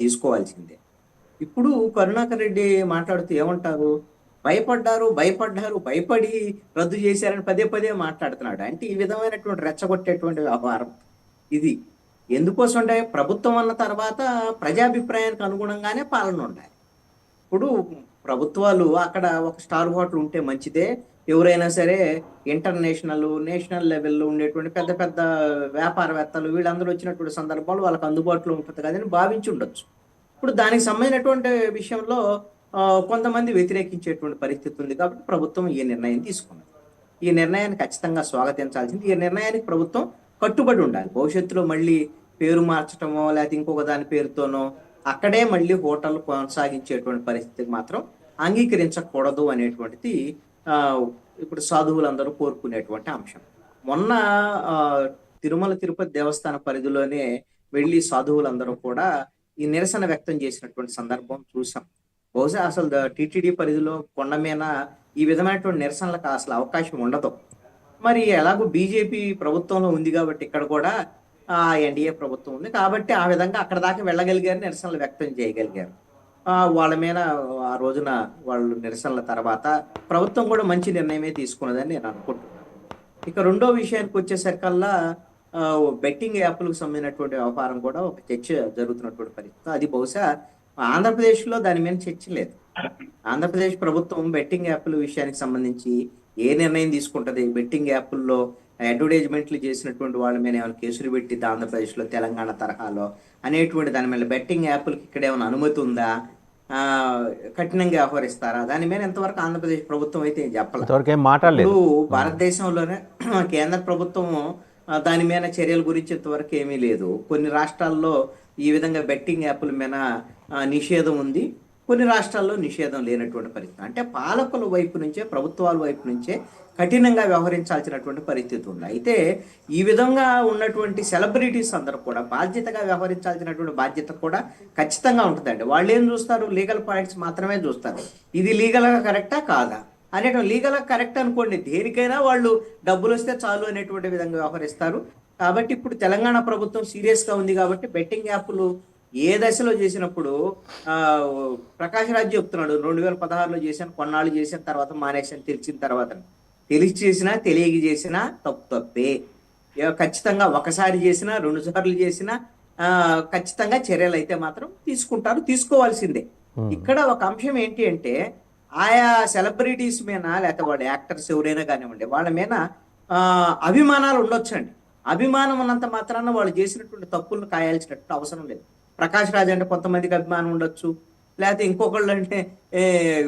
తీసుకోవాల్సిందే. ఇప్పుడు కరుణాకర్ రెడ్డి మాట్లాడుతూ ఏమంటారు? భయపడ్డారు, భయపడి రద్దు చేశారని పదే పదే మాట్లాడుతున్నాడు. అంటే ఈ విధమైనటువంటి రెచ్చగొట్టేటువంటి వ్యవహారం ఇది. ఎందుకోసం అంటే ప్రభుత్వం అన్న తర్వాత ప్రజాభిప్రాయానికి అనుగుణంగానే పాలన ఉండాలి. ఇప్పుడు ప్రభుత్వాలు అక్కడ ఒక స్టార్ హోటల్ ఉంటే మంచిదే. ఎవరైనా సరే ఇంటర్నేషనల్, నేషనల్ లెవెల్‌లో ఉండేటువంటి పెద్ద పెద్ద వ్యాపారవేత్తలు వీళ్ళందరూ వచ్చినటువంటి సందర్భంలో వాళ్ళకి అందుబాటులో ఉంటది కదని భావించి ఉండొచ్చు. ఇప్పుడు దానికి సంబంధించినటువంటి విషయంలో కొంతమంది వ్యతిరేకించేటువంటి పరిస్థితి ఉంది కాబట్టి ప్రభుత్వం ఈ నిర్ణయం తీసుకున్నది. ఈ నిర్ణయాన్ని ఖచ్చితంగా స్వాగతించాల్సింది. ఈ నిర్ణయానికి ప్రభుత్వం కట్టుబడి ఉండాలి. భవిష్యత్తులో మళ్ళీ పేరు మార్చటమో లేకపోతే ఇంకొక దాని పేరుతోనో అక్కడే మళ్ళీ హోటల్ కొనసాగించేటువంటి పరిస్థితికి మాత్రం అంగీకరించకూడదు అనేటువంటిది ఇప్పుడు సాధువులందరూ కోరుకునేటువంటి అంశం. మొన్న తిరుమల తిరుపతి దేవస్థాన పరిధిలోనే వెళ్ళి సాధువులందరూ కూడా ఈ నిరసన వ్యక్తం చేసినటువంటి సందర్భం చూసాం. బహుశా అసలు టిటిడి పరిధిలో కొండ మీద ఈ విధమైనటువంటి నిరసనలకు అసలు అవకాశం ఉండదు. మరి ఎలాగో బీజేపీ ప్రభుత్వంలో ఉంది కాబట్టి ఇక్కడ కూడా ఎన్డీఏ ప్రభుత్వం ఉంది కాబట్టి ఆ విధంగా అక్కడ దాకా వెళ్ళగలిగారు, నిరసనలు వ్యక్తం చేయగలిగారు. వాళ్ళ మీద ఆ రోజున వాళ్ళు నిరసనల తర్వాత ప్రభుత్వం కూడా మంచి నిర్ణయమే తీసుకున్నదని నేను అనుకుంటున్నాను. ఇక రెండో విషయానికి వచ్చేసరికల్లా బెట్టింగ్ యాప్లకు సంబంధించినటువంటి వ్యవహారం కూడా ఒక చర్చ జరుగుతున్నటువంటి పరిస్థితి. అది బహుశా ఆంధ్రప్రదేశ్లో దాని మీద చర్చ లేదు. ఆంధ్రప్రదేశ్ ప్రభుత్వం బెట్టింగ్ యాప్ల విషయానికి సంబంధించి ఏ నిర్ణయం తీసుకుంటది? బెట్టింగ్ యాప్ల్లో అడ్వర్టైజ్మెంట్లు చేసినటువంటి వాళ్ళ మీద ఏమైనా కేసులు పెట్టిద్దా ఆంధ్రప్రదేశ్లో, తెలంగాణ తరహాలో అనేటువంటి దాని మీద బెట్టింగ్ యాప్లకి ఇక్కడ ఏమైనా అనుమతి ఉందా? కఠినంగా వ్యవహరిస్తారా? దాని మీద ఎంతవరకు ఆంధ్రప్రదేశ్ ప్రభుత్వం అయితే చెప్పలేదు. ఇప్పుడు భారతదేశంలోనే కేంద్ర ప్రభుత్వం దాని మీద చర్యల గురించి ఇంతవరకు ఏమీ లేదు. కొన్ని రాష్ట్రాల్లో ఈ విధంగా బెట్టింగ్ యాప్ల మీద నిషేధం ఉంది, కొన్ని రాష్ట్రాల్లో నిషేధం లేనటువంటి పరిస్థితి. అంటే పాలకుల వైపు నుంచే, ప్రభుత్వాల వైపు నుంచే కఠినంగా వ్యవహరించాల్సినటువంటి పరిస్థితి ఉంది. అయితే ఈ విధంగా ఉన్నటువంటి సెలబ్రిటీస్ అందరూ కూడా బాధ్యతగా వ్యవహరించాల్సినటువంటి బాధ్యత కూడా ఖచ్చితంగా ఉంటుందండి. వాళ్ళు ఏం చూస్తారు? లీగల్ పాయింట్స్ మాత్రమే చూస్తారు. ఇది లీగల్గా కరెక్టా కాదా అనేటువంటి. లీగల్గా కరెక్ట్ అనుకోండి, దేనికైనా వాళ్ళు డబ్బులు వస్తే చాలు అనేటువంటి విధంగా వ్యవహరిస్తారు. కాబట్టి ఇప్పుడు తెలంగాణ ప్రభుత్వం సీరియస్గా ఉంది కాబట్టి బెట్టింగ్ యాప్లు ఏ దశలో చేసినప్పుడు ప్రకాష్ రాజ్ చెప్తున్నాడు 2016లో చేశాను, కొన్నాళ్ళు చేసిన తర్వాత మానేశాను, తెలిసిన తర్వాత. తెలిసి చేసినా తెలియక చేసినా తప్పే. ఖచ్చితంగా ఒకసారి చేసినా 2 సార్లు చేసినా ఖచ్చితంగా చర్యలు అయితే మాత్రం తీసుకుంటారు, తీసుకోవాల్సిందే. ఇక్కడ ఒక అంశం ఏంటి అంటే ఆయా సెలబ్రిటీస్ మీద లేకపోతే వాళ్ళ యాక్టర్స్ ఎవరైనా కానివ్వండి వాళ్ళ మీద అభిమానాలు ఉండొచ్చండి. అభిమానం ఉన్నంత మాత్రాన వాళ్ళు చేసినటువంటి తప్పులను కాయాల్సినట్టు అవసరం లేదు. ప్రకాష్ రాజ్ అంటే కొంతమందికి అభిమానం ఉండొచ్చు, లేకపోతే ఇంకొకళ్ళు అంటే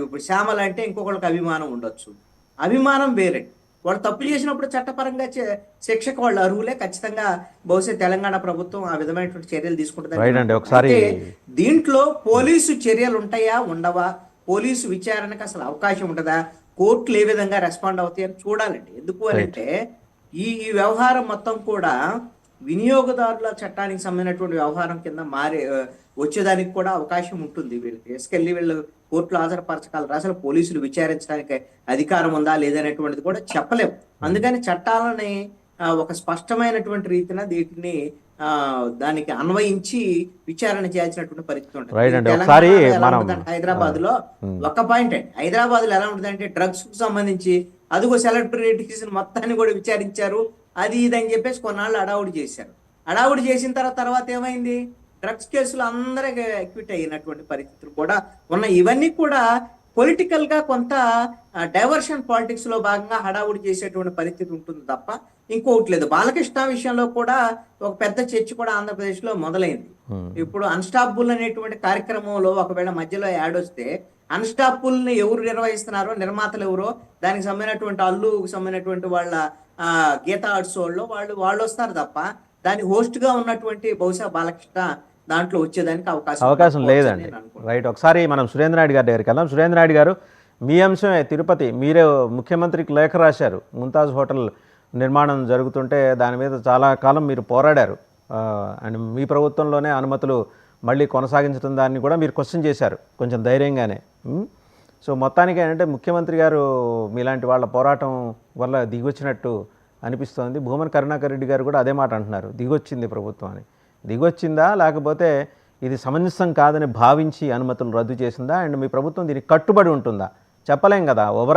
ఇప్పుడు శ్యామల అంటే ఇంకొకళ్ళకి అభిమానం ఉండొచ్చు. అభిమానం వేరే. వాళ్ళు తప్పు చేసినప్పుడు చట్టపరంగా శిక్షకు వాళ్ళు అర్హులే. ఖచ్చితంగా బహుశా తెలంగాణ ప్రభుత్వం ఆ విధమైనటువంటి చర్యలు తీసుకుంటుంది. దీంట్లో పోలీసు చర్యలు ఉంటాయా ఉండవా, పోలీసు విచారణకు అసలు అవకాశం ఉంటుందా, కోర్టులు ఏ విధంగా రెస్పాండ్ అవుతాయని చూడాలండి. ఎందుకు అని అంటే ఈ వ్యవహారం మొత్తం కూడా వినియోగదారుల చట్టానికి సంబంధించినటువంటి వ్యవహారం కింద వచ్చేదానికి కూడా అవకాశం ఉంటుంది. వీళ్ళు తీసుకెళ్లి వీళ్ళు కోర్టులో హాజరుపరచగలరు. అసలు పోలీసులు విచారించడానికి అధికారం ఉందా లేదనేటువంటిది కూడా చెప్పలేము. అందుకని చట్టాలని ఒక స్పష్టమైనటువంటి రీతిన వీటిని దానికి అన్వయించి విచారణ చేయాల్సినటువంటి పరిస్థితి ఉంటుంది. హైదరాబాద్ లో ఒక పాయింట్ అండి, హైదరాబాద్ లో ఎలా ఉంటుంది అంటే డ్రగ్స్ కు సంబంధించి అదిగో సెలబ్రిటీస్ మొత్తాన్ని కూడా విచారించారు, అది ఇదని చెప్పేసి కొన్నాళ్ళు అడావుడి చేశారు. అడావుడి చేసిన తర్వాత ఏమైంది? డ్రగ్స్ కేసులు అందరికీ అక్విట్ అయినటువంటి పరిస్థితులు కూడా ఉన్నాయి. ఇవన్నీ కూడా పొలిటికల్ గా కొంత డైవర్షన్ పాలిటిక్స్ లో భాగంగా హడావుడి చేసేటువంటి పరిస్థితి ఉంటుంది తప్ప ఇంకొకటి లేదు. బాలకృష్ణ విషయంలో కూడా ఒక పెద్ద చర్చ కూడా ఆంధ్రప్రదేశ్ లో మొదలైంది. ఇప్పుడు అన్స్టాపుల్ అనేటువంటి కార్యక్రమంలో ఒకవేళ మధ్యలో యాడ్ వస్తే అన్స్టాపుల్ ని ఎవరు నిర్వహిస్తున్నారో, నిర్మాతలు ఎవరో, దానికి సంబంధించినటువంటి అల్లుకు సంబంధించినటువంటి వాళ్ళ గీతా ఆర్ట్స్ వాళ్ళు వస్తారు తప్ప దాని హోస్ట్ గా ఉన్నటువంటి బహుశా బాలకృష్ణ దాంట్లో వచ్చేదానికి అవకాశం లేదండి. రైట్, ఒకసారి మనం సురేంద్ర నాయుడు గారి దగ్గరికి వెళ్దాం. సురేంద్ర నాయుడు గారు, మీ అంశమే తిరుపతి. మీరే ముఖ్యమంత్రికి లేఖ రాశారు. ముంతాజ్ హోటల్ నిర్మాణం జరుగుతుంటే దాని మీద చాలా కాలం మీరు పోరాడారు. అండ్ మీ ప్రభుత్వంలోనే అనుమతులు మళ్ళీ కొనసాగించడం దాన్ని కూడా మీరు క్వశ్చన్ చేశారు కొంచెం ధైర్యంగానే. సో మొత్తానికి ఏంటంటే ముఖ్యమంత్రి గారు మీలాంటి వాళ్ళ పోరాటం వల్ల దిగొచ్చినట్టు అనిపిస్తోంది. భూమన కరుణాకర్ రెడ్డి గారు కూడా అదే మాట అంటున్నారు, దిగొచ్చింది ప్రభుత్వం అని. దిగొచ్చిందా లేకపోతే ఇది సమంజసం కాదని భావించి అనుమతులు రద్దు చేసిందా? అండ్ మీ ప్రభుత్వం దీనికి కట్టుబడి ఉంటుందా? చెప్పలేం కదా. ఓవరాల్